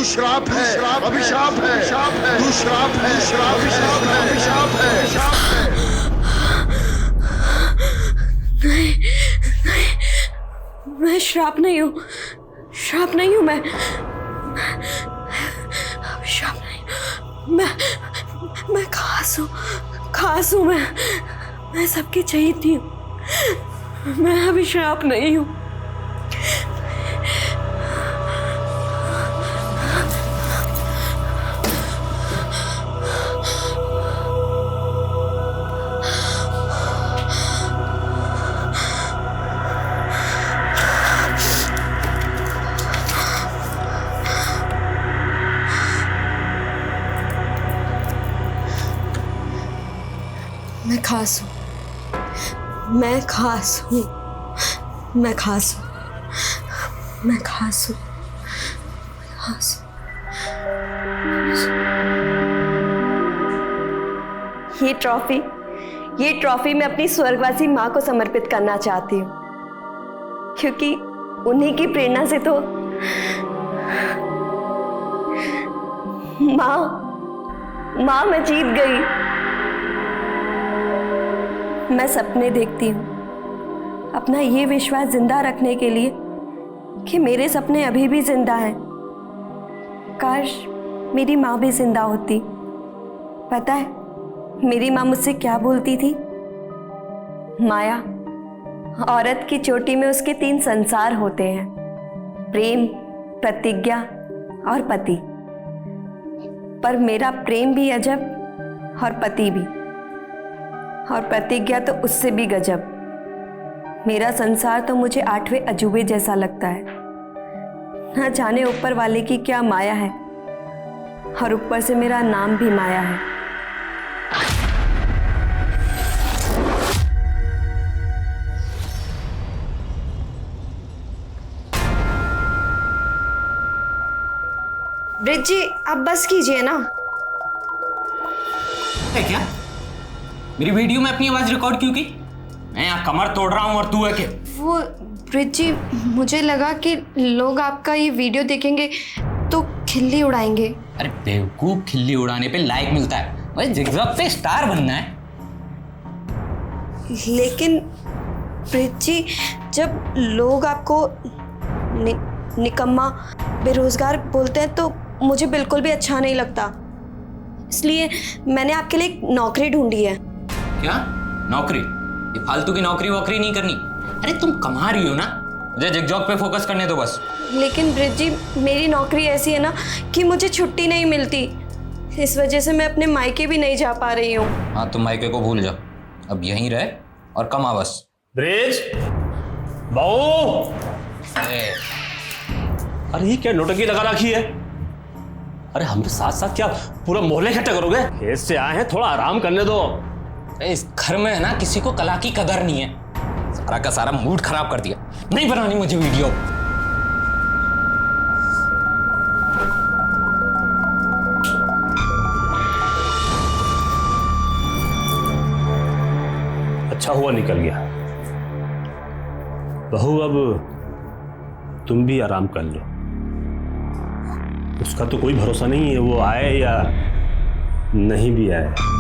श्राप है, अभिशाप है, तू श्राप है, अभिशाप है, अभिशाप है, अभिशाप है। नहीं, नहीं, मैं श्राप नहीं हूँ, श्राप नहीं हूँ मैं, अभिशाप नहीं। मैं खास हूँ, खास हूँ मैं सबकी चाहती हूँ, मैं अभिशाप नहीं हूँ। मैं खास हूँ, मैं खास हूँ, मैं खास हूँ, मैं खास हूँ, खास हूँ। ये ट्रॉफी मैं अपनी स्वर्गवासी माँ को समर्पित करना चाहती हूँ, क्योंकि उन्हीं की प्रेरणा से तो माँ मैं जीत गई। मैं सपने देखती हूँ अपना ये विश्वास जिंदा रखने के लिए कि मेरे सपने अभी भी जिंदा हैं। काश मेरी माँ भी जिंदा होती। पता है मेरी माँ मुझसे क्या बोलती थी? माया, औरत की चोटी में उसके 3 संसार होते हैं, प्रेम, प्रतिज्ञा और पति। पर मेरा प्रेम भी अजब और पति भी, और प्रतिज्ञा तो उससे भी गजब। मेरा संसार तो मुझे 8वें अजूबे जैसा लगता है। न जाने ऊपर वाले की क्या माया है, और ऊपर से मेरा नाम भी माया है। ब्रिज जी, आप बस कीजिए ना। है क्या? मेरी वीडियो में अपनी आवाज रिकॉर्ड क्यों की? मैं यहाँ कमर तोड़ रहा हूँ और तू है क्या? वो ब्रिज जी, मुझे लगा कि लोग आपका ये वीडियो देखेंगे तो खिल्ली उड़ाएंगे। अरे बेवकूफ, खिल्ली उड़ाने पे लाइक मिलता है, मुझे जिगजैग पे स्टार बनना है। लेकिन ब्रिज जी, जब लोग आपको निकम्मा, बेरोजगार बोलते हैं तो मुझे बिल्कुल भी अच्छा नहीं लगता। इसलिए मैंने आपके लिए एक नौकरी ढूंढी है। क्या नौकरी? ये फालतू की नौकरी वोकरी नहीं करनी। अरे तुम कमा रही हो ना, मुझे जिगजैग पे फोकस करने दो बस। लेकिन ब्रिज जी, मेरी नौकरी ऐसी है ना कि मुझे छुट्टी नहीं मिलती। इस वजह से मैं अपने मायके भी नहीं जा पा रही हूँ। हाँ, तुम मायके को भूल जाओ, अब यहीं रहे और कमा बस। ब्रिज बहू, अरे ये क्या नोटंकी लगा रखी है? अरे हमरे साथ साथ क्या पूरा मोहल्ला इकट्ठा करोगे? खेत से आए हैं, थोड़ा आराम करने दो। इस घर में है ना किसी को कला की कदर नहीं है, सारा का सारा मूड खराब कर दिया। नहीं बनानी मुझे वीडियो। अच्छा हुआ निकल गया। बहू अब तुम भी आराम कर लो, उसका तो कोई भरोसा नहीं है, वो आए या नहीं भी आए।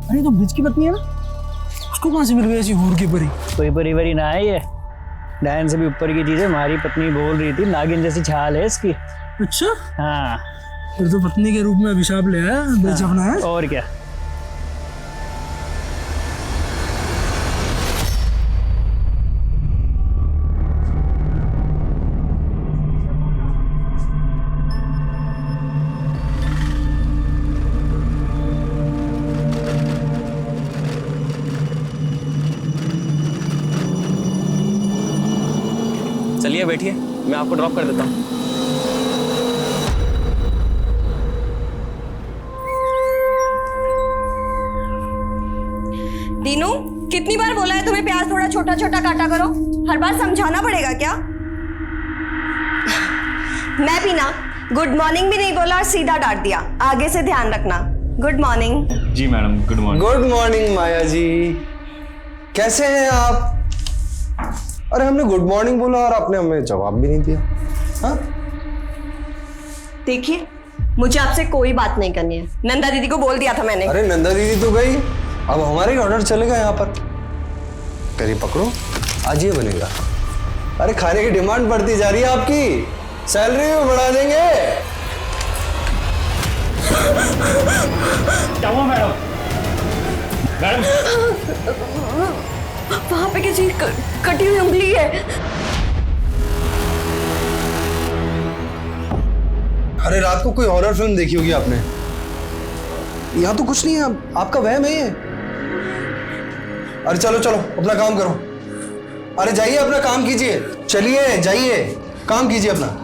अरे तो ब्रिज की पत्नी है ना, उसको कहाँ से मिल गई ऐसी हूर की परी? कोई परी वरी ना है, ये डायन से भी ऊपर की चीज है। हमारी पत्नी बोल रही थी नागिन जैसी छाल है इसकी। अच्छा, हाँ फिर तो पत्नी के रूप में अभिशाप ले आया ब्रिज अपना है। और क्या। चलिए बैठिए, मैं आपको ड्रॉप कर देता हूँ। दीनू, कितनी बार बोला है तुम्हें प्याज थोड़ा छोटा छोटा काटा करो? हर बार समझाना पड़ेगा क्या? मैं भी ना गुड मॉर्निंग भी नहीं बोला और सीधा डांट दिया। आगे से ध्यान रखना। Good morning. जी madam, good morning. Good morning Maya ji, कैसे हैं आप? अरे हमने गुड मॉर्निंग बोला और आपने हमें जवाब भी नहीं दिया। हाँ? देखिए, मुझे आपसे कोई बात नहीं करनी है। नंदा दीदी को बोल दिया था मैंने। अरे नंदा दीदी तो गई, अब हमारा ही ऑर्डर चलेगा यहाँ पर। करी पकड़ो, आज ये बनेगा। अरे खाने की डिमांड बढ़ती जा रही है आपकी, सैलरी भी बढ़ा देंगे। क्या हुआ मैडम? मैडम वहां पे किसी कटी हुई उंगली है। अरे रात को कोई हॉरर फिल्म देखी होगी आपने। यहाँ तो कुछ नहीं है, आपका वहम है ये। अरे चलो चलो अपना काम करो। अरे जाइए अपना काम कीजिए, चलिए जाइए काम कीजिए अपना।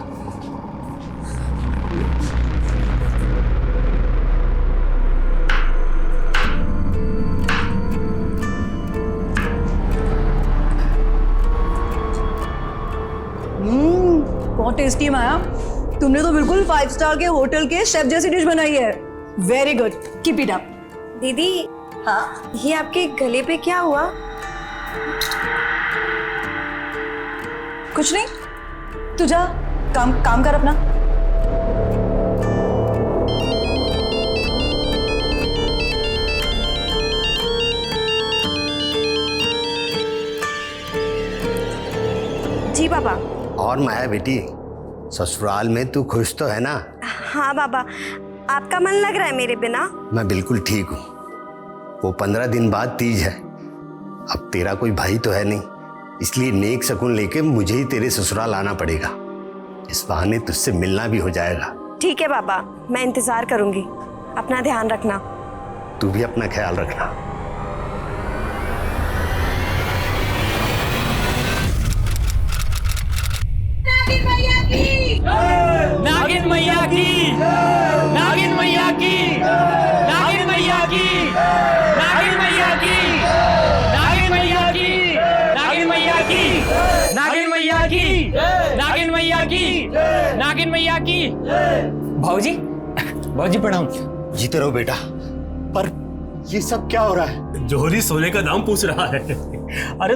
बहुत टेस्टी है माया। तुमने तो बिल्कुल 5 स्टार के होटल के शेफ जैसी डिश बनाई है। Very good, keep it up. दीदी, हाँ, ये आपके गले पे क्या हुआ? कुछ नहीं, तू जा, काम कर अपना। जी बाबा। और माया बेटी, ससुराल में तू खुश तो है ना? हाँ बाबा, आपका मन लग रहा है मेरे बिना? मैं बिल्कुल ठीक हूँ। वो 15 दिन बाद तीज है। अब तेरा कोई भाई तो है नहीं, इसलिए नेक शगुन लेके मुझे ही तेरे ससुराल आना पड़ेगा। इस बहाने तुझसे मिलना भी हो जाएगा। ठीक है बाबा, मैं इंतजार करूंगी। अपना ध्यान रखना। तू भी अपना ख्याल रखना। नागिन मैया की, नागिन मैया की, नागिन मैया की, नागिन मैया की, नागिन मैया की, नागिन मैया की, नागिन मैया की, नागिन मैया की, नागिन मैया की। भाऊजी, भाऊजी प्रणाम। जीते रहो बेटा। पर ये सब क्या हो रहा है? जोहरी सोने का दाम पूछ रहा है। अरे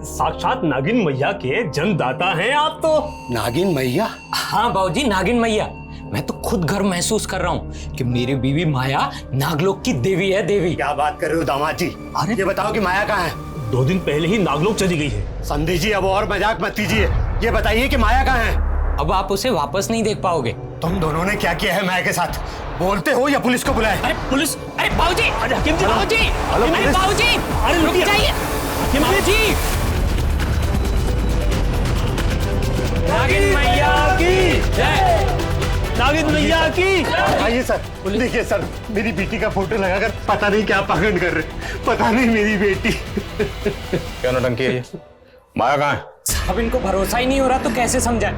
साक्षात नागिन मैया के जन्मदाता हैं आप तो। नागिन मैया? हाँ भाऊजी, नागिन मैया। मैं तो खुद गर्व महसूस कर रहा हूँ कि मेरी बीवी माया नागलोक की देवी है, देवी। क्या बात कर रहे हो दामाद जी? अरे ये बताओ कि माया कहाँ है? 2 दिन पहले ही नागलोक चली गई है। संधि जी अब और मजाक मत कीजिए। ये बताइए कि माया कहाँ है? अब आप उसे वापस नहीं देख पाओगे। तुम दोनों ने क्या किया है माया के साथ? बोलते हो या पुलिस को बुलाए? अरे पुलिस, अरे भाऊजी, अरे हकीम जी, भाऊजी, हेलो, अरे पुलिस। भाऊजी, अरे रुक जाइए। भाऊजी, नागिन मैया की जय, नागिन मैया की। आइए सर, देखिए सर, मेरी बेटी का फोटो लगाकर पता नहीं क्या पाखंड कर रहे। पता नहीं मेरी बेटी। क्या नौटंकी है ये? माया कहाँ है? साहब इनको भरोसा ही नहीं हो रहा तो कैसे समझाए?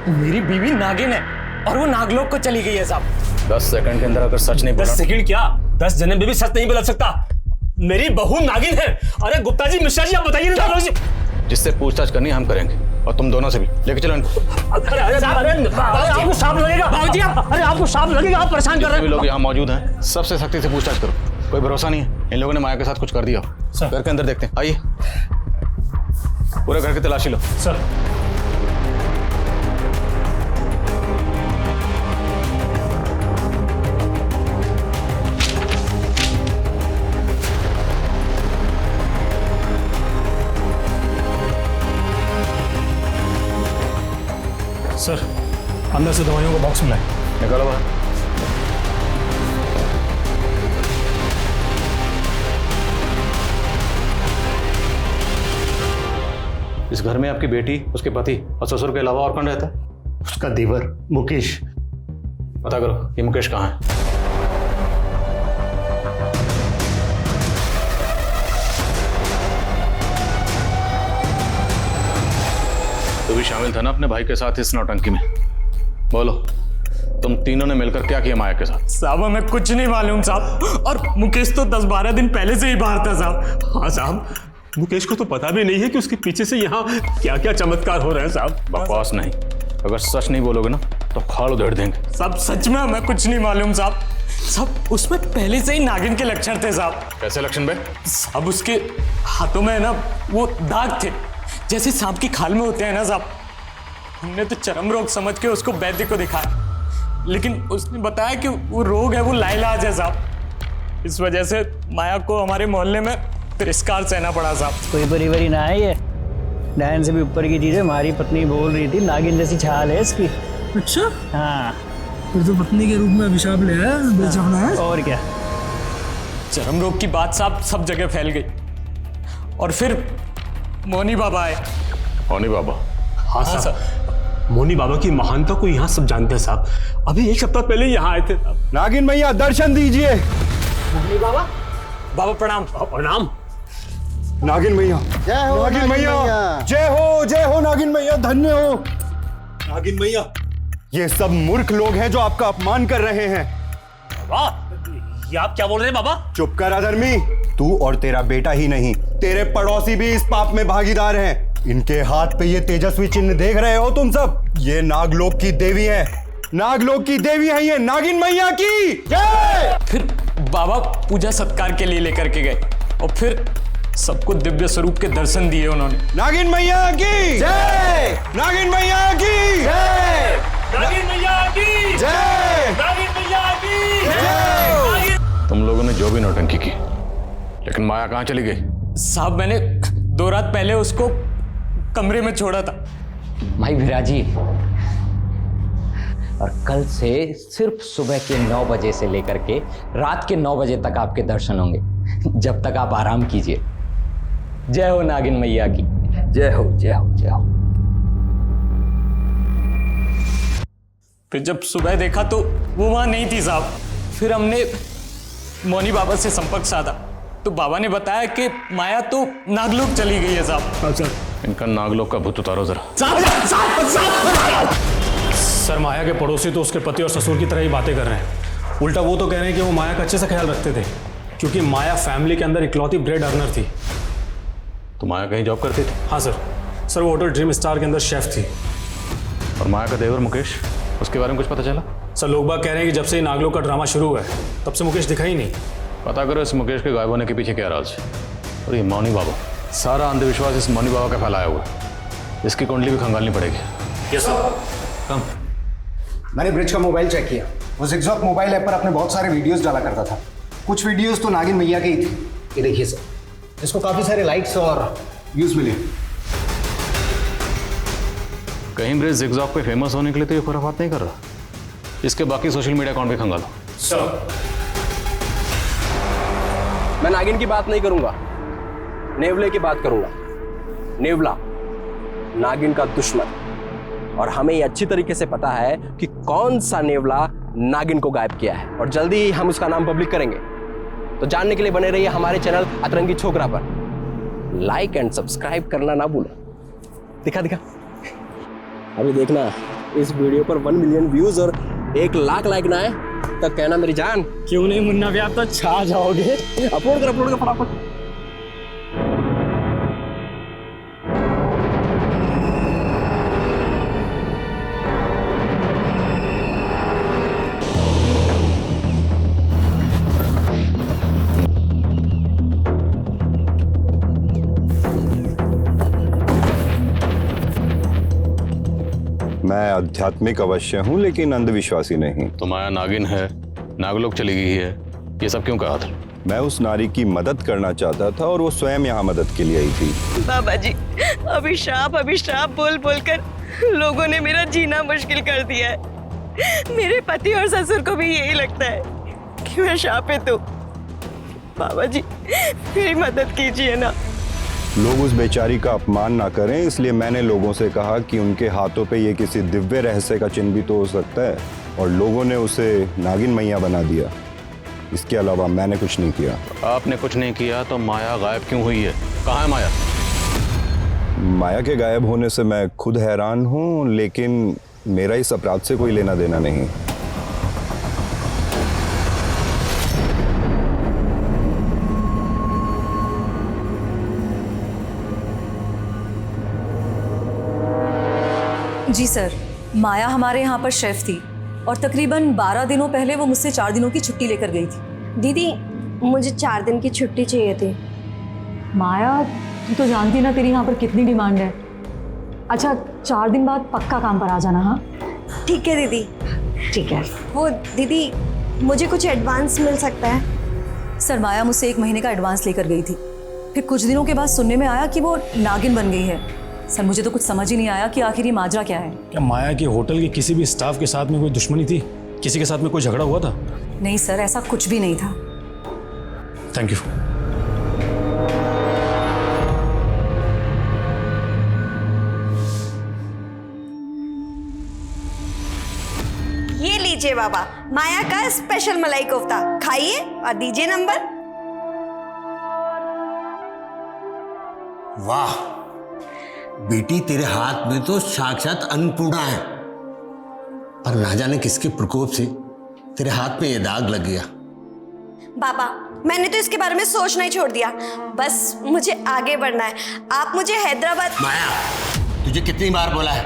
मेरी बीवी नागिन है और वो नागलोक को चली गई है साहब। 10 सेकंड के अंदर अगर सच नहीं बोला। 10 सेकंड क्या, 10 जन्म में भी सच नहीं बदल सकता। मेरी बहू नागिन है। अरे गुप्ता जी, मिश्रा जी, आप बताइए ना। जिससे पूछताछ करनी हम करेंगे, और तुम दोनों से भी। लेके चलो इनको। अरे आपको सांप लगेगा भाऊजी। अरे आपको सांप लगेगा, आप परेशान कर रहे सभी लोग यहाँ मौजूद हैं, सबसे सख्ती से पूछताछ करो। कोई भरोसा नहीं है, इन लोगों ने माया के साथ कुछ कर दिया। घर के अंदर देखते हैं, आइए। पूरे घर की तलाशी लो। सर। सर, अंदर से दवाइयों का बॉक्स मिला है। निकालो बाहर। इस घर में आपकी बेटी, उसके पति और ससुर के अलावा और कौन रहता है? उसका देवर मुकेश। पता करो ये मुकेश कहाँ है। भी शामिल था ना अपने भाई के साथ इस नौटंकी में? बोलो, तुम तीनों ने मिलकर क्या किया माया के साथ? साहब हमें कुछ नहीं मालूम साहब, और मुकेश तो 10-12 दिन पहले से ही बाहर था साहब। हाँ साहब, मुकेश को तो पता भी नहीं है कि उसके पीछे से यहाँ क्या क्या चमत्कार हो रहे हैं साहब। बकवास नहीं, अगर सच नहीं बोलोगे ना तो खाल उधेड़ देंगे। साहब सच में हमें कुछ नहीं मालूम साहब। साहब उसमें पहले से ही नागिन के लक्षण थे साहब। कैसे लक्षण बे? साहब उसके हाथों में ना वो दाग थे, जैसे सांप की खाल में होते हैं ना साहब। हमने तो चरम रोग समझ के उसको वैद्य को दिखाया, लेकिन उसने बताया कि वो रोग है, वो लाइलाज है साहब। इस वजह से माया को हमारे मोहल्ले में तिरस्कार सहना पड़ा साहब। कोई परिवारी ना है ये, डायन से भी ऊपर की चीज है। हमारी पत्नी बोल रही थी नागिन जैसी छाल है इसकी। अच्छा, हाँ फिर तो पत्नी के रूप में अभिशाप ले आया, बेचपना है। और क्या। चरम रोग की बात साहब सब जगह फैल गई, और फिर मोनी बाबा आए। मोनी बाबा? हाँ साहब, मोनी बाबा की महानता को यहाँ सब जानते हैं साहब। अभी 1 सप्ताह पहले यहाँ आए थे साहब। नागिन मैया दर्शन दीजिए। मोनी बाबा, बाबा प्रणाम। प्रणाम। नागिन मैया, जय हो नागिन मैया, जय हो नागिन मैया, धन्य हो नागिन मैया। ये सब मूर्ख लोग हैं जो आपका अपमान कर रहे हैं। बाबा, ये आप क्या बोल रहे हैं बाबा? चुप कर अधर्मी, तू और तेरा बेटा ही नहीं, तेरे पड़ोसी भी इस पाप में भागीदार हैं। इनके हाथ पे ये तेजस्वी चिन्ह देख रहे हो तुम सब, ये नागलोक की देवी है, नागलोक की देवी है ये नागिन मैया की जय। फिर बाबा पूजा सत्कार के लिए लेकर के गए, और फिर सबको दिव्य स्वरूप के दर्शन दिए उन्होंने। नागिन मैया की जय, नागिन मैया की जय, नागिन मैया की जय, नागिन मैया की जय। तुम लोगों ने जो भी नौटंकी की, लेकिन माया कहाँ चली गई? साहब मैंने 2 रात पहले उसको कमरे में छोड़ा था। माई विराजी, और कल से सिर्फ सुबह के 9 बजे से लेकर के रात के 9 बजे तक आपके दर्शन होंगे, जब तक आप आराम कीजिए। जय हो नागिन मैया की, जय हो जय हो जय हो। फिर जब सुबह देखा तो वो वहां नहीं थी साहब। फिर हमने मोनी बाबा से संपर्क साधा, तो बाबा ने बताया कि माया तो नागलोक चली गई है साहब। इनका नागलोक का भूत उतारो जरा। सर, माया के पड़ोसी तो उसके पति और ससुर की तरह ही बातें कर रहे हैं। उल्टा वो तो कह रहे हैं कि वो माया का अच्छे से ख्याल रखते थे, क्योंकि माया फैमिली के अंदर इकलौती ब्रेड अर्नर थी। तो माया कहीं जॉब करती थी? हाँ सर, वो होटल ड्रीम स्टार के अंदर शेफ थी। और माया का देवर मुकेश, उसके बारे में कुछ पता चला? सर, लोग बाग कह रहे हैं कि जब से ही नागलोक का ड्रामा शुरू हुआ है तब से मुकेश दिखा ही नहीं। पता करो इस मुकेश के गायब होने के पीछे क्या राज है। और ये मौनी बाबा, सारा अंधविश्वास इस मौनी बाबा का फैलाया हुआ है। इसकी कुंडली भी खंगालनी पड़ेगी। Yes sir. कम। मैंने ब्रिज का मोबाइल चेक किया, वो जिगजॉग मोबाइल ऐप पर अपने बहुत सारे वीडियोस डाला करता था। कुछ वीडियोस तो नागिन मैया के ही थे। ये देखिए सर, इसको काफी सारे लाइक्स और व्यूज मिले। कहीं ब्रिज जिगजॉग पे फेमस होने के लिए तो ये खुराफात नहीं कर रहा। इसके बाकी सोशल मीडिया अकाउंट भी खंगालो। सर, मैं नागिन की बात नहीं करूंगा, नेवले की बात करूंगा। नेवला नागिन का दुश्मन, और हमें ये अच्छी तरीके से पता है कि कौन सा नेवला नागिन को गायब किया है, और जल्दी ही हम उसका नाम पब्लिक करेंगे। तो जानने के लिए बने रहिए हमारे चैनल अतरंगी छोकरा पर। लाइक एंड सब्सक्राइब करना ना भूलो। दिखा अभी देखना, इस वीडियो पर 1 मिलियन व्यूज और 1 लाख लाइक ना आए तब कहना मेरी जान। क्यों नहीं मुन्ना भैया, आप तो छा जाओगे। अपलोड कर फटाफट। मैं आध्यात्मिक अवश्य हूँ लेकिन अंधविश्वासी नहीं। तो माया नागिन है, नागलोक चली गई है, ये सब क्यों कहा था? मैं उस नारी की मदद करना चाहता था और वो स्वयं यहाँ मदद के लिए आई थी। बाबा जी, अभिशाप बोल बोलकर लोगों ने मेरा जीना मुश्किल कर दिया है। मेरे पति और ससुर को भी यही लगता है कि मैं शापित हूँ। बाबा जी मेरी मदद कीजिए ना। लोग उस बेचारी का अपमान ना करें, इसलिए मैंने लोगों से कहा कि उनके हाथों पे ये किसी दिव्य रहस्य का चिन्ह भी तो हो सकता है, और लोगों ने उसे नागिन मैया बना दिया। इसके अलावा मैंने कुछ नहीं किया। आपने कुछ नहीं किया तो माया गायब क्यों हुई है? कहाँ है माया? माया के गायब होने से मैं खुद हैरान हूं, लेकिन मेरा इस अपराध से कोई लेना देना नहीं। जी सर, माया हमारे यहाँ पर शेफ थी और तकरीबन 12 दिनों पहले वो मुझसे 4 दिनों की छुट्टी लेकर गई थी। दीदी मुझे 4 दिन की छुट्टी चाहिए थी। माया, तू तो जानती ना तेरी यहाँ पर कितनी डिमांड है। अच्छा, 4 दिन बाद पक्का काम पर आ जाना। हाँ ठीक है दीदी। ठीक है। वो दीदी मुझे कुछ एडवांस मिल सकता है? सर, माया मुझसे 1 महीने का एडवांस लेकर गई थी, फिर कुछ दिनों के बाद सुनने में आया कि वो नागिन बन गई है। सर, मुझे तो कुछ समझ ही नहीं आया कि आखिर ये माजरा क्या है। क्या माया की होटल के किसी भी स्टाफ के साथ में कोई दुश्मनी थी? किसी के साथ में कोई झगड़ा हुआ था? नहीं सर, ऐसा कुछ भी नहीं था। Thank you. ये लीजिए बाबा, माया का स्पेशल मलाई कोफ्ता, खाइए और दीजिए नंबर। वाह बेटी, तेरे हाथ में तो साक्षात अन्नपूर्णा है, पर ना जाने किसके प्रकोप से तेरे हाथ में ये दाग लग गया। बाबा, मैंने तो इसके बारे में सोचना ही छोड़ दिया, बस मुझे आगे बढ़ना है। आप मुझे हैदराबाद। माया, तुझे कितनी बार बोला है,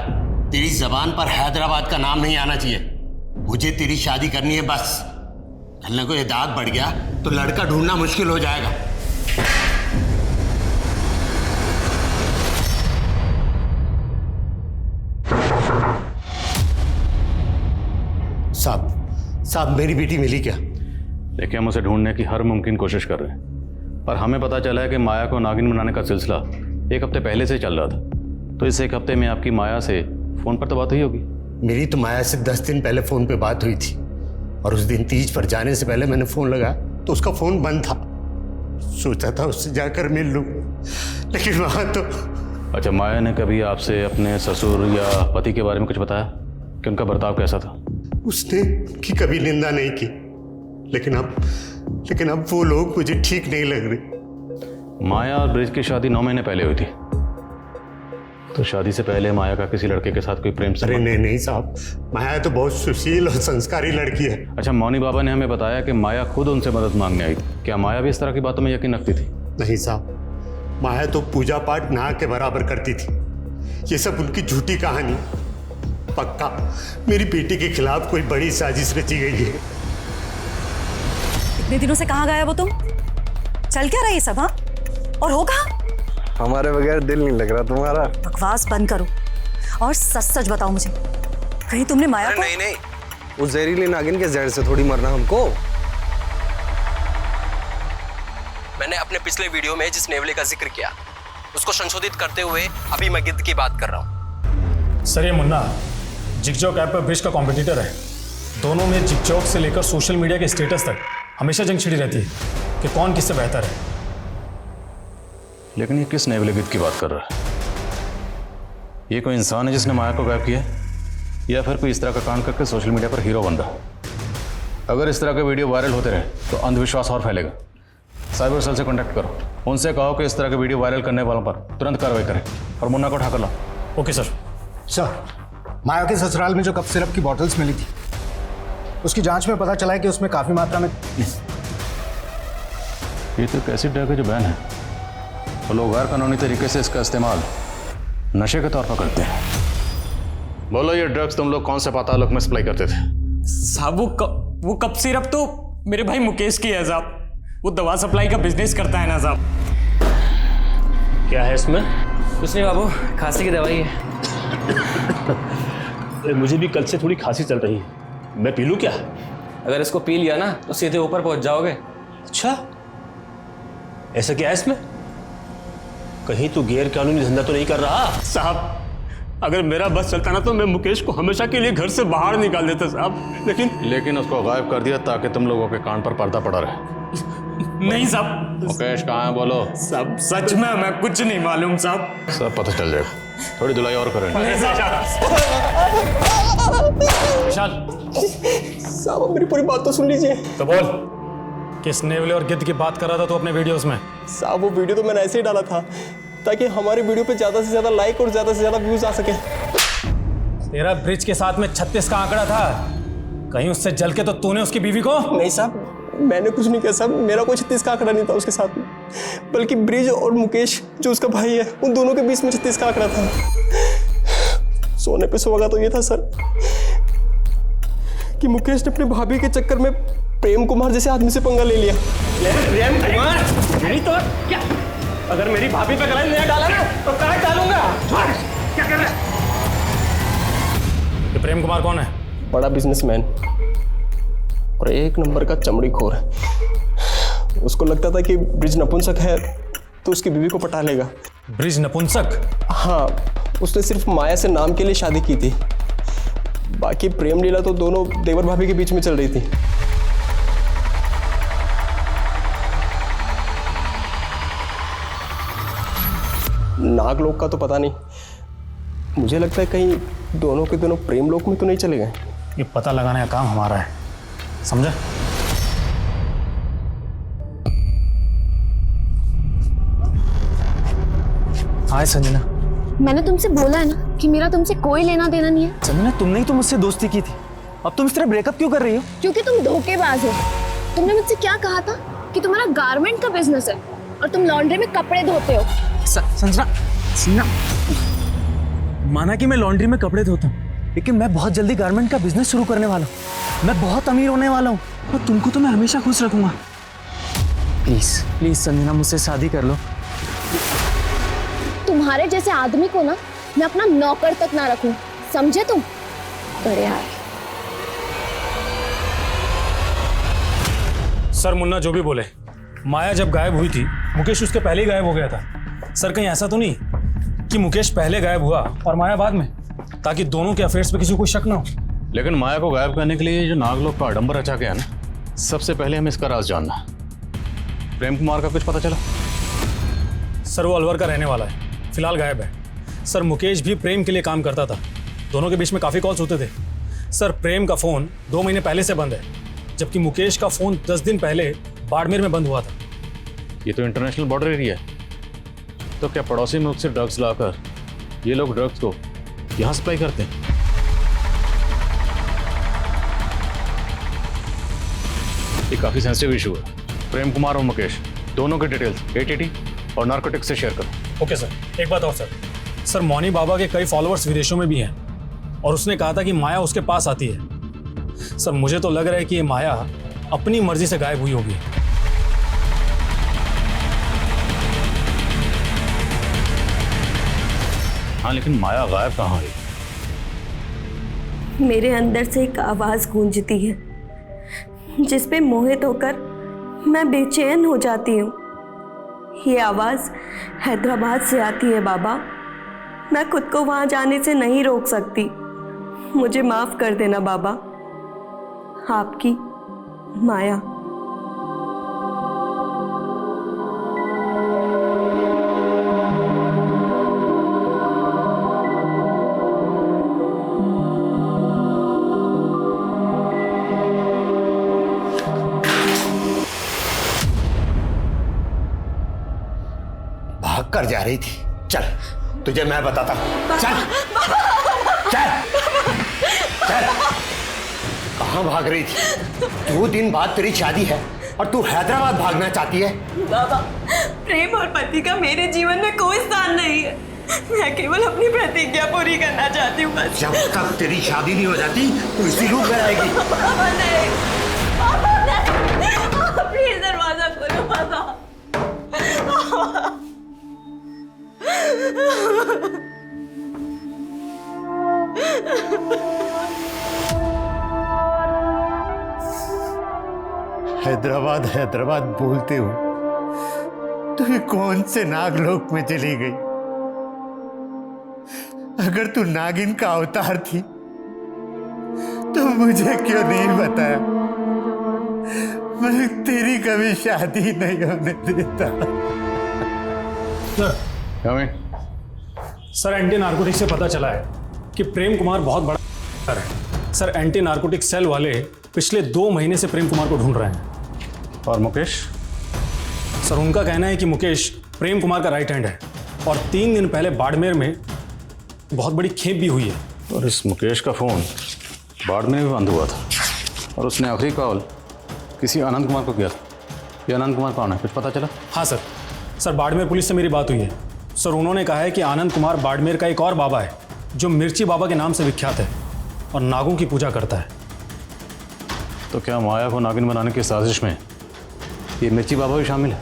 तेरी जबान पर हैदराबाद का नाम नहीं आना चाहिए। मुझे तेरी शादी करनी है बस। कल को ये दाग बढ़ गया तो लड़का ढूंढना मुश्किल हो जाएगा। साहब, मेरी बेटी मिली क्या? देखिए, हम उसे ढूंढने की हर मुमकिन कोशिश कर रहे हैं, पर हमें पता चला है कि माया को नागिन बनाने का सिलसिला 1 हफ्ते पहले से चल रहा था। तो इस 1 हफ्ते में आपकी माया से फोन पर तो बात हुई होगी? मेरी तो माया से 10 दिन पहले फोन पे बात हुई थी, और उस दिन तीज पर जाने से पहले मैंने फोन लगाया तो उसका फोन बंद था। सोचा था उससे जाकर मिल लूं, लेकिन वहां तो। अच्छा, माया ने कभी आपसे अपने ससुर या पति के बारे में कुछ बताया कि उनका बर्ताव कैसा था? उसने उनकी कभी निंदा नहीं की, लेकिन अब वो लोग मुझे ठीक नहीं लग रहे। माया और ब्रिज की शादी 9 महीने पहले हुई थी, तो शादी से पहले माया का किसी लड़के के साथ कोई प्रेम संबंध? अरे नहीं साहब, माया तो बहुत सुशील और संस्कारी लड़की है। अच्छा, मौनी बाबा ने हमें बताया कि माया खुद उनसे मदद मांगने आई थी। क्या माया भी इस तरह की बातों में यकीन रखती थी? नहीं साहब, माया तो पूजा पाठ ना के बराबर करती थी। ये सब उनकी झूठी कहानी। पक्का मेरी बेटी के खिलाफ कोई बड़ी साजिश रची गई है। इतने दिनों से कहाँ गया वो तुम? चल क्या रहा ये सब? हाँ, और हो कहाँ? हमारे बगैर दिल नहीं लग रहा तुम्हारा। बकवास बंद करो और सच सच बताओ मुझे, कहीं तुमने माया को? नहीं, उस जहरीली नागिन के जहर से थोड़ी मरना हमको। मैंने अपने पिछले वीडियो में जिस नेवले का जिक्र किया उसको संशोधित करते हुए अभी मैं गिद्ध की बात कर रहा हूँ। सर, ये मुन्ना जिगजॉग ऐप पर ब्रिज का कॉम्पिटिटर है। दोनों में जिगजॉग से लेकर सोशल मीडिया के स्टेटस तक हमेशा जंग छिड़ी रहती है कि कौन किससे बेहतर है। लेकिन ये किस नेवले गिद्ध की बात कर रहा है? ये कोई इंसान है जिसने माया को गायब किया, या फिर कोई इस तरह का कांड करके सोशल मीडिया पर हीरो बन रहा है? अगर इस तरह के वीडियो वायरल होते रहे तो अंधविश्वास और फैलेगा। साइबर सेल से कॉन्टैक्ट करो, उनसे कहो कि इस तरह के वीडियो वायरल करने वालों पर तुरंत कार्रवाई करें और मुन्ना को उठाकर लाओ। Okay sir. माया के ससुराल में जो कफ सिरप की बॉटल्स मिली थी, उसकी जांच में पता चला है कि उसमें काफी मात्रा में। ये तो एक ऐसी ड्रग है जो बैन है, तो लोग गैर कानूनी तरीके से इसका इस्तेमाल नशे के तौर पर करते हैं। बोलो, ये ड्रग्स तुम लोग कौन से पातालोक में सप्लाई करते थे? साहब, वो कप सिरप तो मेरे भाई मुकेश की है साहब। वो दवा सप्लाई का बिजनेस करता है ना साहब। क्या है इसमें? कुछ नहीं बाबू, खांसी की दवाई है। मुझे भी कल से थोड़ी खांसी चल रही है, मैं पी लूं क्या? अगर इसको पी लिया ना तो सीधे ऊपर पहुंच जाओगे। अच्छा, ऐसा क्या है इसमें? कहीं तू गैर कानूनी धंधा तो नहीं कर रहा? साहब, अगर मेरा बस चलता ना तो मैं मुकेश को हमेशा के लिए घर से बाहर निकाल देता साहब, लेकिन उसको गायब कर दिया ताकि तुम लोगों के कान पर पर्दा पड़ा रहे। नहीं साहब। मुकेश कहाँ है बोलो? साहब सच में मैं कुछ नहीं मालूम साहब। सब पता चल जाएगा, थोड़ी धुलाई और करेंगे। साहब, मेरी पूरी बात तो सुन लीजिए। तो बोल, किस नेवले और गिद्ध की बात कर रहा था तू अपने वीडियोस में? साहब, वो वीडियो तो मैंने ऐसे ही डाला था ताकि हमारे वीडियो पे ज़्यादा से ज़्यादा लाइक और ज़्यादा से ज़्यादा व्यूज़ आ सके। तेरा ब्रिज के साथ में 36 का आंकड़ा था, कहीं उससे जल के तो तूने उसकी बीवी को? नहीं साहब, मैंने कुछ नहीं किया साहब, मेरा कोई 36 का आंकड़ा नहीं था उसके साथ में, बल्कि ब्रिज और मुकेश जो उसका भाई है उन दोनों के बीच में 36 का आंकड़ा था। सोने पे सुहागा तो ये था सर कि मुकेश ने अपनी भाभी के चक्कर में प्रेम कुमार जैसे आदमी से पंगा ले लिया। प्रेम कुमार मेरी तो क्या, अगर मेरी भाभी पे गलाई नहीं डाला ना तो कहाँ डालूंगा? क्या कर रहा है? ये प्रेम कुमार कौन है? बड़ा बिजनेसमैन और एक नंबर का चमड़ी खोर है। उसको लगता था कि ब्रिज नपुंसक है तो उसकी बीवी को पटा लेगा। ब्रिज नपुंसक? हाँ, उसने सिर्फ माया से नाम के लिए शादी की थी, बाकी प्रेम लीला तो दोनों देवर भाभी के बीच में चल रही थी। नागलोक का तो पता नहीं, मुझे लगता है कहीं दोनों के दोनों प्रेम लोक में तो नहीं चले गए। ये पता लगाने का काम हमारा है, समझा? हाय संजना। मैंने तुमसे बोला है ना कि मेरा तुमसे कोई लेना देना नहीं है। संजना, तुमने ही तो मुझसे दोस्ती की थी, अब तुम इस तरह ब्रेकअप क्यों कर रही हो? क्योंकि तुम धोखेबाज हो। तुमने मुझसे क्या कहा था कि तुम्हारा गारमेंट का बिजनेस है और तुम लॉन्ड्री में कपड़े धोते हो। संजना, माना कि मैं लॉन्ड्री में कपड़े धोता हूँ, लेकिन मैं बहुत जल्दी गारमेंट का बिजनेस शुरू करने वाला हूँ। मैं बहुत अमीर होने वाला हूँ और तुमको तो मैं हमेशा खुश रखूंगा। प्लीज प्लीज संजना, मुझसे शादी कर लो। तुम्हारे जैसे आदमी को ना मैं अपना नौकर तक ना रखूं, समझे तुम? बड़े यार। सर मुन्ना जो भी बोले, माया जब गायब हुई थी मुकेश उसके पहले ही गायब हो गया था। सर कहीं ऐसा तो नहीं कि मुकेश पहले गायब हुआ और माया बाद में, ताकि दोनों के अफेयर्स पे किसी को शक ना हो। लेकिन माया को गायब करने के लिए जो नागलोक का आडंबर रचा गया ना, सबसे पहले हमें इसका राज जानना। प्रेम कुमार का कुछ पता चला? सर वो अलवर का रहने वाला है, फिलहाल गायब है। सर मुकेश भी प्रेम के लिए काम करता था, दोनों के बीच में काफ़ी कॉल्स होते थे। सर प्रेम का फ़ोन 2 महीने पहले से बंद है, जबकि मुकेश का फ़ोन 10 दिन पहले बाड़मेर में बंद हुआ था। ये तो इंटरनेशनल बॉर्डर एरिया है, तो क्या पड़ोसी मुल्क से ड्रग्स लाकर ये लोग ड्रग्स को यहाँ सप्लाई करते हैं? ये काफ़ी सेंसिटिव इशू है। प्रेम कुमार और मुकेश दोनों के डिटेल्स एटीटी और नार्कोटिक्स से शेयर करो। Okay sir. एक बात और सर मौनी बाबा के कई फॉलोअर्स विदेशों में भी हैं और उसने कहा था कि माया उसके पास आती है। सर मुझे तो लग रहा है कि ये माया अपनी मर्जी से गायब हुई होगी। हाँ, लेकिन माया गायब कहाँ हुई? मेरे अंदर से एक आवाज़ गूंजती है जिस पे मोहित होकर मैं बेचैन हो जाती हूँ। ये आवाज़ हैदराबाद से आती है बाबा। मैं खुद को वहाँ जाने से नहीं रोक सकती। मुझे माफ़ कर देना बाबा। आपकी माया। भाग कर जा रही थी। चल तुझे मैं बताता हूँ। चल चल चल। कहाँ भाग रही थी? 2 दिन बाद तेरी शादी है और तू हैदराबाद भागना चाहती है? बाबा, प्रेम और पति का मेरे जीवन में कोई स्थान नहीं है। मैं केवल अपनी प्रतिज्ञा पूरी करना चाहती हूँ बस। जब तक तेरी शादी नहीं हो जाती तू इसी रूप में रहेगी। बाबा नहीं, बाबा नहीं, प्लीज दरवाजा खोलो बाबा। हैदराबाद हैदराबाद बोलते हो तो ये कौन से नागलोक में चली गई? अगर तू नागिन का अवतार थी तो मुझे क्यों नहीं बताया? मैं तेरी कभी शादी नहीं होने देता। सर एंटी नार्कोटिक्स से पता चला है कि प्रेम कुमार बहुत बड़ा है। सर एंटी नार्कोटिक्स सेल वाले पिछले 2 महीने से प्रेम कुमार को ढूंढ रहे हैं। और मुकेश? सर उनका कहना है कि मुकेश प्रेम कुमार का राइट हैंड है और 3 दिन पहले बाड़मेर में बहुत बड़ी खेप भी हुई है। और इस मुकेश का फ़ोन बाड़मेर में बंद हुआ था और उसने आखिरी कॉल किसी आनंद कुमार को किया था। ये आनंद कुमार कौन है, कुछ पता चला? हाँ सर, बाड़मेर पुलिस से मेरी बात हुई है सर। उन्होंने कहा है कि आनंद कुमार बाड़मेर का एक और बाबा है जो मिर्ची बाबा के नाम से विख्यात है और नागों की पूजा करता है। तो क्या माया को नागिन बनाने की साजिश में ये मिर्ची बाबा भी शामिल है?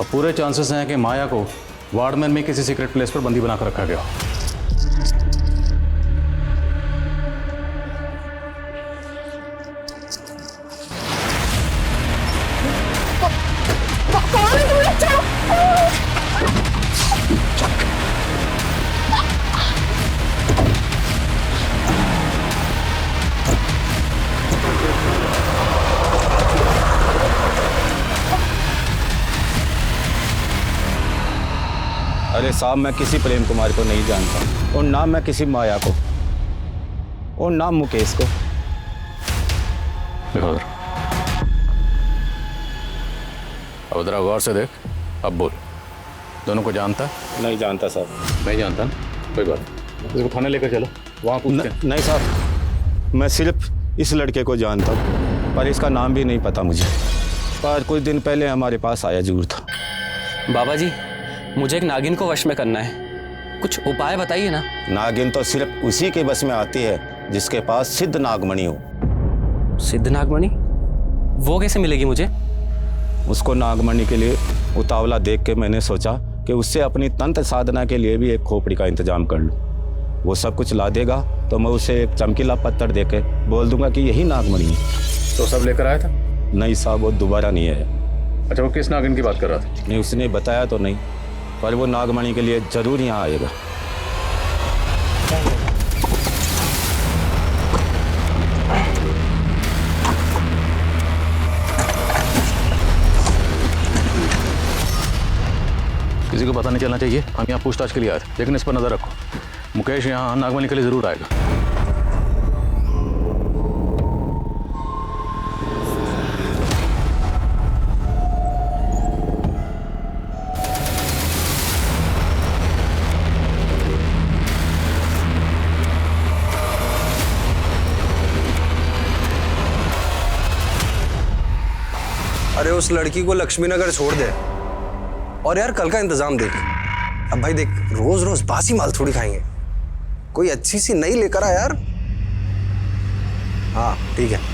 और पूरे चांसेस हैं कि माया को बाड़मेर में किसी सीक्रेट प्लेस पर बंदी बनाकर रखा गया। अरे साहब, मैं किसी प्रेम कुमार को नहीं जानता, और ना मैं किसी माया को, और ना मुकेश को। देखो अब जरा गौर से देख, अब बोल, दोनों को जानता? नहीं जानता साहब। नहीं जानता ना, कोई बात नहीं, इसको थाने लेकर चलो, वहाँ पूछते हैं। नहीं साहब, मैं सिर्फ इस लड़के को जानता हूँ, पर इसका नाम भी नहीं पता मुझे, पर कुछ दिन पहले हमारे पास आया जरूर था। बाबा जी, मुझे एक नागिन को वश में करना है, कुछ उपाय बताइए ना। नागिन तो सिर्फ उसी के बस में आती है जिसके पास सिद्ध नागमणि हो। सिद्ध नागमणि? वो कैसे मिलेगी मुझे? उसको नागमणि के लिए उतावला देख के मैंने सोचा कि उससे अपनी तंत्र साधना के लिए भी एक खोपड़ी का इंतजाम कर लूँ। वो सब कुछ ला देगा तो मैं उसे एक चमकीला पत्थर दे के बोल दूंगा कि यही नागमणि है। तो सब लेकर आया था? नहीं साहब, वो दोबारा नहीं आया। अच्छा, वो किस नागिन की बात कर रहा था? नहीं, उसने बताया तो नहीं, पर वो नागमणि के लिए जरूर यहाँ आएगा। किसी को पता नहीं चलना चाहिए, हम यहाँ पूछताछ के लिए आए थे, लेकिन इस पर नजर रखो, मुकेश यहाँ नागमणि के लिए जरूर आएगा। अरे उस लड़की को लक्ष्मी नगर छोड़ दे और यार कल का इंतजाम देख। अब भाई देख, रोज रोज बासी माल थोड़ी खाएंगे, कोई अच्छी सी नई लेकर आ यार। हाँ ठीक है।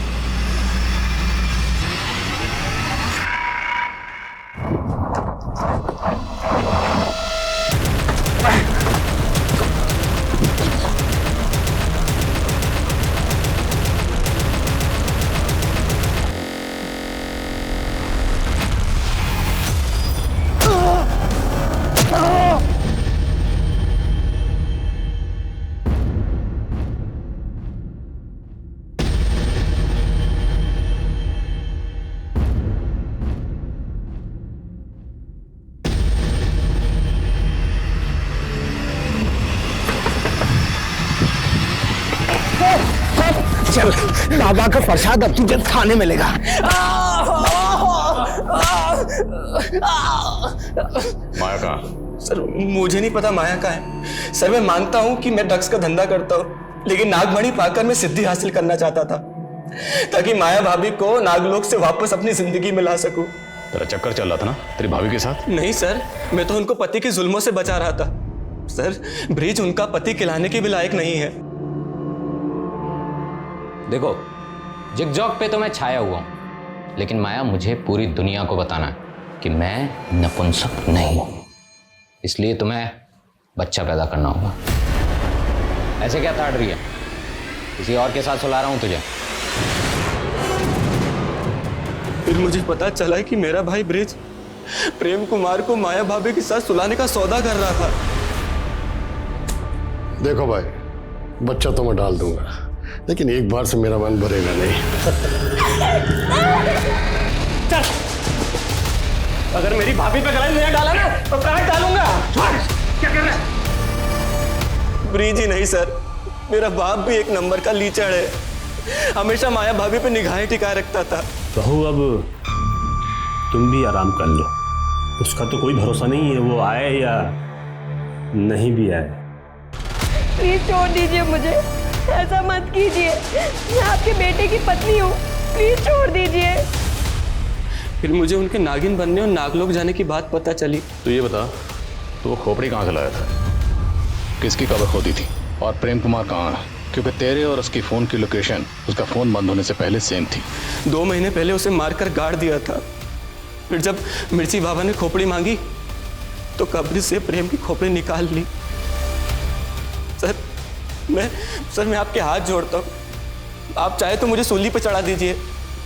चल, बाबा का प्रसाद अब तुझे खाने मिलेगा। माया कहाँ? सर मुझे नहीं पता माया कहाँ है। सर मैं मानता हूँ कि मैं ड्रग्स का धंधा करता हूँ, लेकिन नागमणि पाकर मैं सिद्धि हासिल करना चाहता था ताकि माया भाभी को नागलोक से वापस अपनी जिंदगी में ला सकूं। तेरा चक्कर चल रहा था ना तेरी भाभी के साथ? नहीं सर, मैं तो उनको पति के जुल्मों से बचा रहा था। सर ब्रिज उनका पति खिलाने के भी लायक नहीं है। देखो, जिगजॉग पे तो मैं छाया हुआ हूं, लेकिन माया मुझे पूरी दुनिया को बताना है कि मैं नपुंसक नहीं हूं, इसलिए तुम्हें बच्चा पैदा करना होगा। ऐसे क्या ताड़ रही है? किसी और के साथ सुला रहा हूं तुझे। फिर मुझे पता चला कि मेरा भाई ब्रिज प्रेम कुमार को माया भाभी के साथ सुलाने का सौदा कर रहा था। देखो भाई, बच्चा तो मैं डाल दूंगा, लेकिन एक बार से मेरा मन भरेगा नहीं। चल, अगर मेरी भाभी पे गलाई नहीं डाला ना तो काट डालूंगा। क्या कर रहा है? ब्रिज ही नहीं सर, मेरा बाप भी एक नंबर का लीचड़ है, हमेशा माया भाभी पे निगाहें टिकाए रखता था। बहू अब तुम भी आराम कर लो, उसका तो कोई भरोसा नहीं है, वो आए या नहीं भी आए। प्लीज छोड़ दीजिए मुझे, ऐसा मत कीजिए। मैं आपके बेटे की पत्नी हूँ, प्लीज छोड़ दीजिए। फिर मुझे उनके नागिन बनने और नागलोक जाने की बात पता चली। तो ये बता, तो वो खोपड़ी कहाँ से लाया था, किसकी कबर खोदी थी, और प्रेम कुमार कहाँ है? क्योंकि तेरे और उसकी फ़ोन की लोकेशन उसका फ़ोन बंद होने से पहले सेम थी। 2 महीने पहले उसे मारकर गाड़ दिया था। फिर जब मिर्ची बाबा ने खोपड़ी मांगी तो कब्र से प्रेम की खोपड़ी निकाल ली। सर मैं आपके हाथ जोड़ता हूँ, आप चाहे तो मुझे सूली पर चढ़ा दीजिए,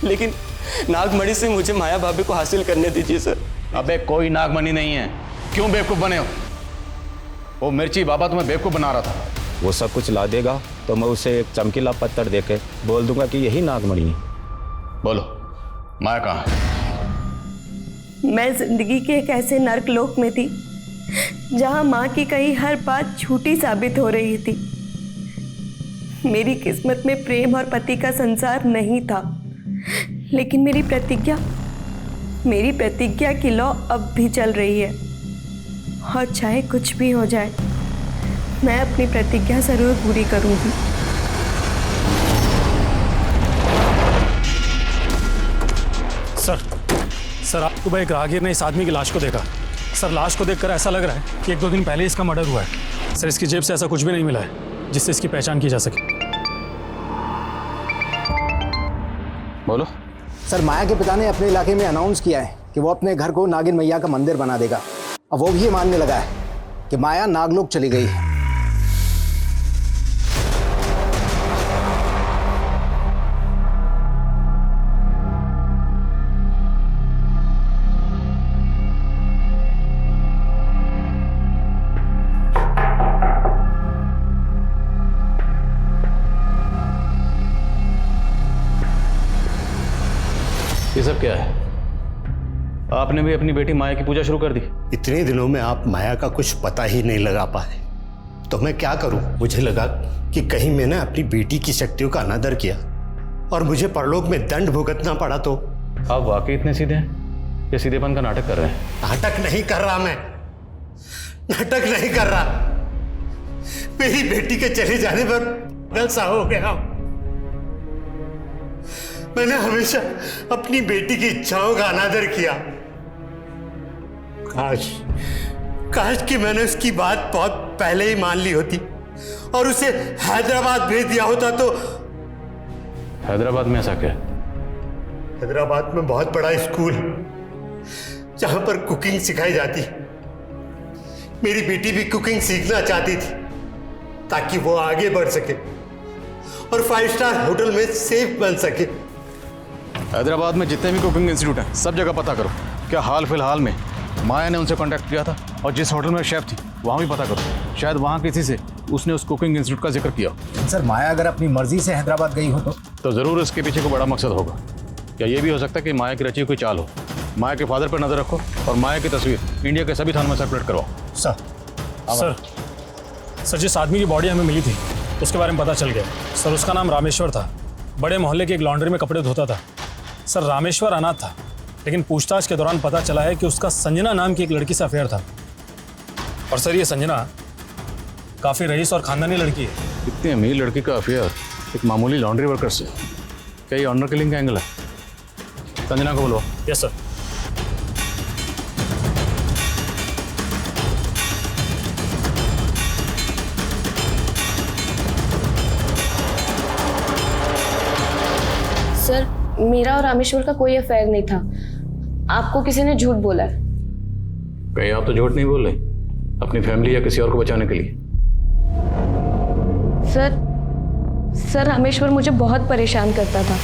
लेकिन नागमणि से मुझे माया भाभी को हासिल करने दीजिए सर। अबे कोई नागमणि नहीं है, क्यों बेवकूफ़ बने हो? वो मिर्ची बाबा तुम्हें बेवकूफ़ बना रहा था। वो सब कुछ ला देगा तो मैं उसे एक चमकीला पत्थर देके बोल दूंगा कि यही नागमणि है। बोलो, माया कहाँ है? मैं जिंदगी के एक ऐसे नर्क लोक में थी जहां माँ की कही हर बात झूठी साबित हो रही थी। मेरी किस्मत में प्रेम और पति का संसार नहीं था, लेकिन मेरी प्रतिज्ञा की लौ अब भी चल रही है। और चाहे कुछ भी हो जाए, मैं अपनी प्रतिज्ञा जरूर पूरी करूंगी। सर आपको एक राहगीर ने इस आदमी की लाश को देखा। सर लाश को देखकर ऐसा लग रहा है कि 1-2 दिन पहले इसका मर्डर हुआ है। सर इसकी जेब से ऐसा कुछ भी नहीं मिला है जिससे इसकी पहचान की जा सके। बोलो। सर, माया के पिता ने अपने इलाके में अनाउंस किया है कि वो अपने घर को नागिन मैया का मंदिर बना देगा। अब वो भी ये मानने लगा है कि माया नागलोक चली गई है। ये सब क्या है? आपने भी अपनी बेटी माया की पूजा शुरू कर दी? इतने दिनों में आप माया का कुछ पता ही नहीं लगा पाए, तो मैं क्या करूं? मुझे लगा कि कहीं मैंने अपनी बेटी की शक्तियों का अनादर किया और मुझे परलोक में दंड भुगतना पड़ा तो। आप वाकई इतने सीधे हैं या सीधेपन का नाटक कर रहे हैं? नाटक नहीं कर रहा, मैं नाटक नहीं कर रहा। मेरी बेटी के चले जाने पर पागल सा हो गया। मैंने हमेशा अपनी बेटी की इच्छाओं का अनादर किया। काश कि मैंने उसकी बात बहुत पहले ही मान ली होती और उसे हैदराबाद भेज दिया होता। तो हैदराबाद में ऐसा क्या? हैदराबाद में बहुत बड़ा स्कूल जहां पर कुकिंग सिखाई जाती। मेरी बेटी भी कुकिंग सीखना चाहती थी ताकि वो आगे बढ़ सके और 5 स्टार होटल में सेफ बन सके। हैदराबाद में जितने भी कुकिंग इंस्टीट्यूट हैं सब जगह पता करो। क्या हाल फिलहाल में माया ने उनसे कांटेक्ट किया था? और जिस होटल में शेफ थी वहाँ भी पता करो, शायद वहाँ किसी से उसने उस कुकिंग इंस्टीट्यूट का जिक्र किया। सर, माया अगर अपनी मर्जी से हैदराबाद गई हो तो ज़रूर इसके पीछे कोई बड़ा मकसद होगा। क्या ये भी हो सकता है कि माया की रची हुई कोई चाल हो? माया के फादर पर नजर रखो और माया की तस्वीर इंडिया के सभी थानों में सर्कुलेट करवाओ। सर जिस आदमी की बॉडी हमें मिली थी उसके बारे में पता चल गया। सर उसका नाम रामेश्वर था, बड़े मोहल्ले की एक लॉन्ड्री में कपड़े धोता था। सर रामेश्वर अनाथ था, लेकिन पूछताछ के दौरान पता चला है कि उसका संजना नाम की एक लड़की से अफेयर था। और सर ये संजना काफ़ी रईस और खानदानी लड़की है। इतनी अमीर लड़की का अफेयर एक मामूली लॉन्ड्री वर्कर से? क्या ये ऑनर किलिंग का एंगल है? संजना को बोलो। Yes sir. सर, मेरा और रामेश्वर का कोई अफेयर नहीं था। आपको किसी ने झूठ बोला है। कहीं आप तो झूठ नहीं बोल रहे अपनी फैमिली या किसी और को बचाने के लिए? सर रामेश्वर मुझे बहुत परेशान करता था।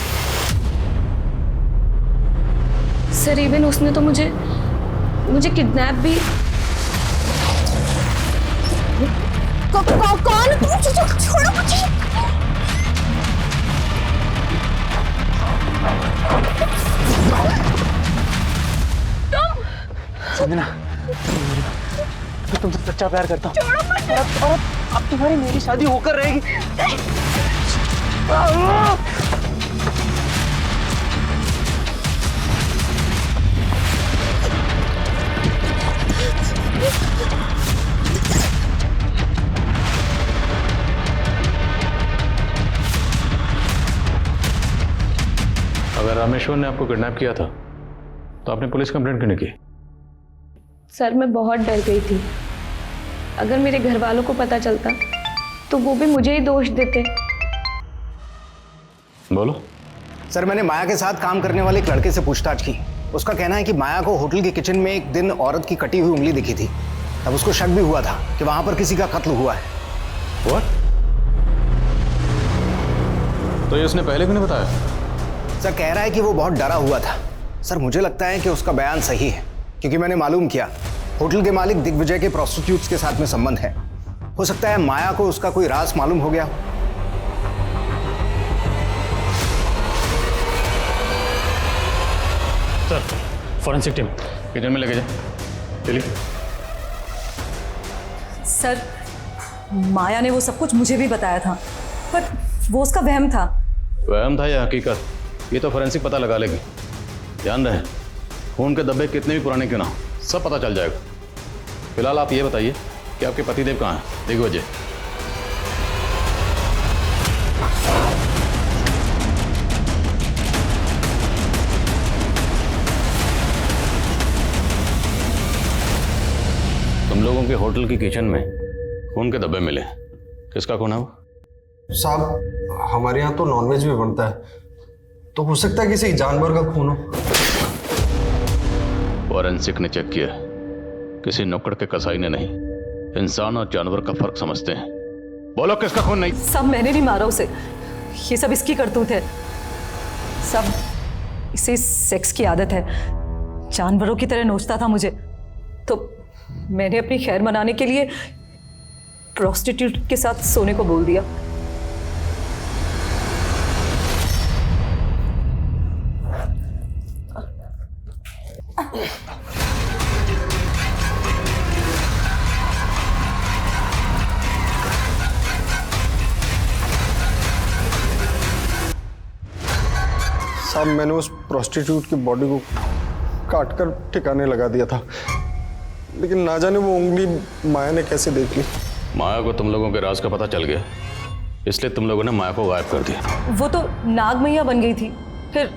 सर इवन उसने तो मुझे किडनैप भी। कौन? छोड़ो मुझे। संजना, मैं तुमसे सच्चा प्यार करता हूँ और अब तुम्हारी मेरी शादी होकर रहेगी। रामेश्वर ने आपको किडनैप किया था तो आपने पुलिस कंप्लेंट क्यों नहीं की? सर मैं बहुत डर गई थी। अगर मेरे घर वालों को पता चलता तो वो भी मुझे ही दोष देते। बोलो। सर मैंने माया के साथ काम करने वाले एक लड़के से पूछताछ की। उसका कहना है कि माया को होटल के किचन में एक दिन औरत की कटी हुई उंगली दिखी थी। तब उसको शक भी हुआ था कि वहां पर किसी का कत्ल हुआ है। What? तो ये उसने पहले क्यों नहीं बताया? सर कह रहा है कि वो बहुत डरा हुआ था। सर मुझे लगता है कि उसका बयान सही है, क्योंकि मैंने मालूम किया होटल के मालिक दिग्विजय के प्रोस्टिट्यूट्स के साथ में संबंध है। हो सकता है माया को उसका कोई राज मालूम हो गया हो। सर फॉरेंसिक टीम किचन में लेके जा। चलिए। सर माया ने वो सब कुछ मुझे भी बताया था, पर वो उसका वहम था। वहम था या हकीकत, ये तो फोरेंसिक पता लगा लेगी। ध्यान रहे, खून के धब्बे कितने भी पुराने क्यों ना हो, सब पता चल जाएगा। फिलहाल आप ये बताइए कि आपके पतिदेव कहाँ हैं? दिग्विजय। तुम लोगों के होटल की किचन में खून के धब्बे मिले, किसका खून है वो? साहब हमारे यहाँ तो नॉनवेज भी बनता है, तो हो सकता है किसी जानवर का खून हो। फॉरेंसिक ने चेक किया, किसी नुक्कड़ के कसाई ने नहीं। इंसान और जानवर का फर्क समझते हैं। बोलो किसका खून नहीं? सब मैंने नहीं मारा उसे, ये सब इसकी करतूत है। सब इसे सेक्स की आदत है, जानवरों की तरह नोचता था मुझे, तो मैंने अपनी खैर मनाने के लिए प्रोस्टिट्यूट के साथ सोने को बोल दिया। साहब मैंने उस प्रोस्टिट्यूट की बॉडी को काटकर ठिकाने लगा दिया था, लेकिन ना जाने वो उंगली माया ने कैसे देख ली। माया को तुम लोगों के राज का पता चल गया, इसलिए तुम लोगों ने माया को गायब कर दिया। वो तो नाग मैया बन गई थी, फिर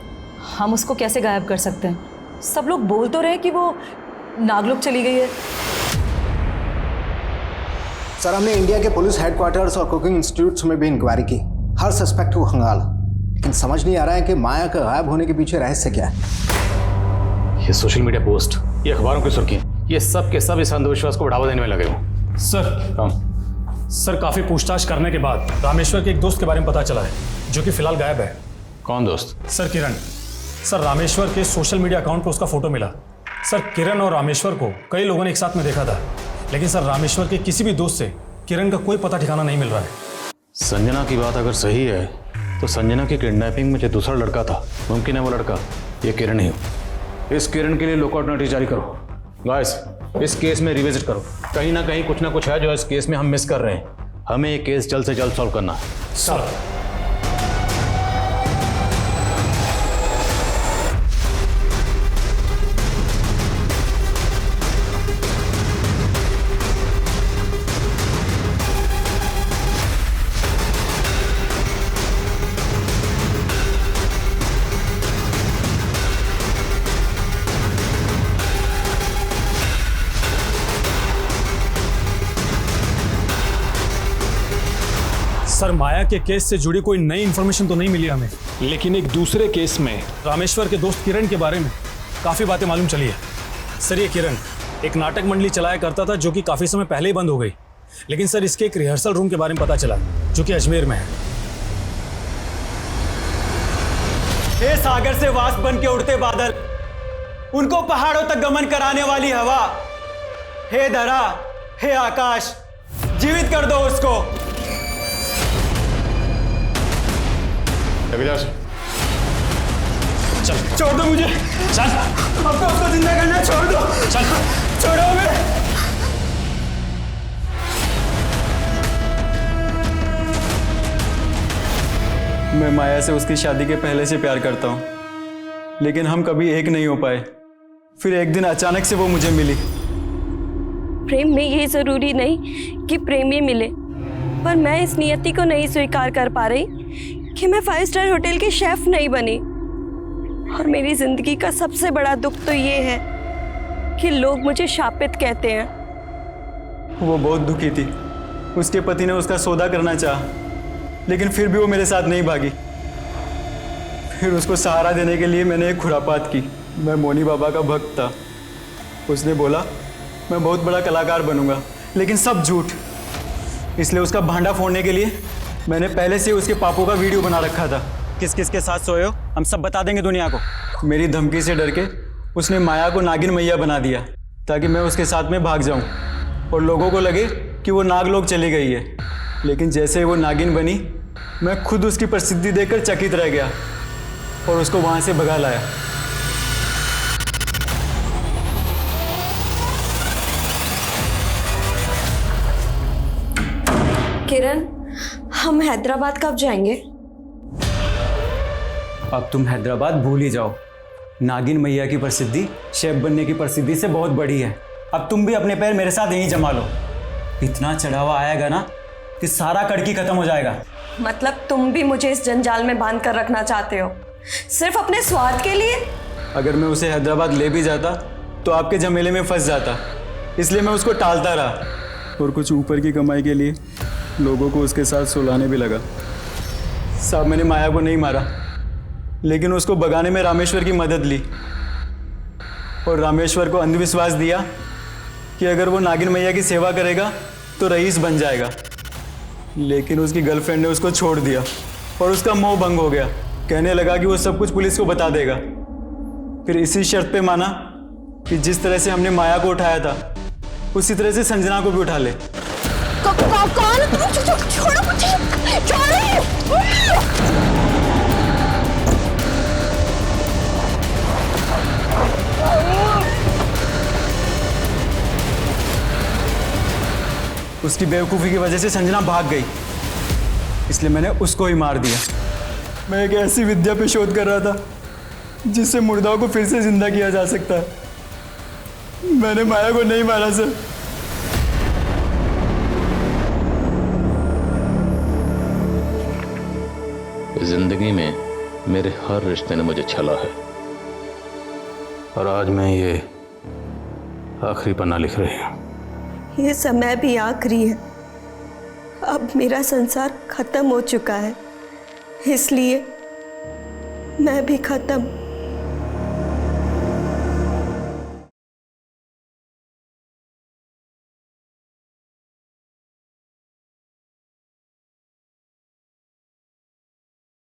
हम उसको कैसे गायब कर सकते हैं? सब लोग बोल तो रहे कि वो नागलोक चली गई है। सर हमने इंडिया के पुलिस हेडक्वार्टर्स और कुकिंग इंस्टीट्यूट्स में भी इंक्वायरी की, हर सस्पेक्ट को खंगाला, लेकिन समझ नहीं आ रहा है कि माया का गायब होने के पीछे रहस्य क्या है। ये सोशल मीडिया पोस्ट, ये अखबारों की सुर्खियां, ये सब के सब इस अंधविश्वास को बढ़ावा देने में लगे हो। सर काफी पूछताछ करने के बाद रामेश्वर के एक दोस्त के बारे में पता चला है, जो कि फिलहाल गायब है। कौन दोस्त? सर किरण। सर रामेश्वर के सोशल मीडिया अकाउंट पर उसका फोटो मिला। सर किरण और रामेश्वर को कई लोगों ने एक साथ में देखा था, लेकिन सर रामेश्वर के किसी भी दोस्त से किरण का कोई पता ठिकाना नहीं मिल रहा है। संजना की बात अगर सही है तो संजना की किडनैपिंग में जो दूसरा लड़का था, मुमकिन है वो लड़का ये किरण ही हो। इस किरण के लिए लुकआउट नोटिस जारी करो। गाइस इस केस में रिविजिट करो, कहीं ना कहीं कुछ ना कुछ है जो इस केस में हम मिस कर रहे हैं। हमें ये केस जल्द से जल्द सॉल्व करना है। सर सर माया के केस से जुड़ी कोई नई इन्फॉर्मेशन तो नहीं मिली हमें, लेकिन एक दूसरे केस में रामेश्वर के दोस्त किरण के बारे में काफ़ी बातें मालूम चली है। सर ये किरण एक नाटक मंडली चलाया करता था, जो कि काफ़ी समय पहले ही बंद हो गई, लेकिन सर इसके एक रिहर्सल रूम के बारे में पता चला, जो कि अजमेर में है। हे सागर से वाष्प बन के उड़ते बादल, उनको पहाड़ों तक गमन कराने वाली हवा, हे धरा, हे आकाश, जीवित कर दो उसको। चल छोड़ दो मुझे, चल अब तो उसको जिंदा करना, छोड़ दो, चल छोड़ो हमें। मैं माया से उसकी शादी के पहले से प्यार करता हूँ, लेकिन हम कभी एक नहीं हो पाए। फिर एक दिन अचानक से वो मुझे मिली। प्रेम में ये जरूरी नहीं कि प्रेमी मिले, पर मैं इस नियति को नहीं स्वीकार कर पा रही कि मैं 5 स्टार होटल की शेफ नहीं बनी। और मेरी जिंदगी का सबसे बड़ा दुख तो ये है कि लोग मुझे शापित कहते हैं। वो बहुत दुखी थी। उसके पति ने उसका सौदा करना चाहा, लेकिन फिर भी वो मेरे साथ नहीं भागी। फिर उसको सहारा देने के लिए मैंने एक खुरापात की। मैं मोनी बाबा का भक्त था। उसने बोला मैं बहुत बड़ा कलाकार बनूंगा, लेकिन सब झूठ। इसलिए उसका भांडा फोड़ने के लिए मैंने पहले से उसके पापों का वीडियो बना रखा था। किस किस के साथ सोए हो हम सब बता देंगे दुनिया को। मेरी धमकी से डर के उसने माया को नागिन मैया बना दिया ताकि मैं उसके साथ में भाग जाऊं और लोगों को लगे कि वो नागलोक चली गई है। लेकिन जैसे ही वो नागिन बनी, मैं खुद उसकी प्रसिद्धि देखकर चकित रह गया और उसको वहां से भगा लाया। किरण, हम हैदराबाद कब जाएंगे? अब तुम हैदराबाद भूल ही जाओ। नागिन मैया की प्रसिद्धि शेफ बनने की प्रसिद्धि से बहुत बड़ी है। अब तुम भी अपने पैर मेरे साथ यहीं जमा लो। इतना चढ़ावा आएगा ना कि सारा कड़की खत्म हो जाएगा। मतलब तुम भी मुझे इस जंजाल में बांध कर रखना चाहते हो, सिर्फ अपने स्वार्थ के लिए? अगर मैं उसे हैदराबाद ले भी जाता तो आपके झमेले में फंस जाता, इसलिए मैं उसको टालता रहा और कुछ ऊपर की कमाई के लिए लोगों को उसके साथ सुलाने भी लगा। साहब, मैंने माया को नहीं मारा, लेकिन उसको भगाने में रामेश्वर की मदद ली और रामेश्वर को अंधविश्वास दिया कि अगर वो नागिन मैया की सेवा करेगा तो रईस बन जाएगा। लेकिन उसकी गर्लफ्रेंड ने उसको छोड़ दिया और उसका मोह भंग हो गया। कहने लगा कि वो सब कुछ पुलिस को बता देगा। फिर इसी शर्त पे माना कि जिस तरह से हमने माया को उठाया था उसी तरह से संजना को भी उठा ले। कौन? छोड़ो मुझे, छोड़ो। उसकी बेवकूफ़ी की वजह से संजना भाग गई, इसलिए मैंने उसको ही मार दिया। मैं एक ऐसी विद्या पे शोध कर रहा था जिससे मुर्दाओं को फिर से जिंदा किया जा सकता है। मैंने माया को नहीं मारा सर। जिंदगी में मेरे हर रिश्ते ने मुझे छला है और आज मैं ये आखिरी पन्ना लिख रही हूँ। ये समय भी आखिरी है। अब मेरा संसार खत्म हो चुका है, इसलिए मैं भी खत्म।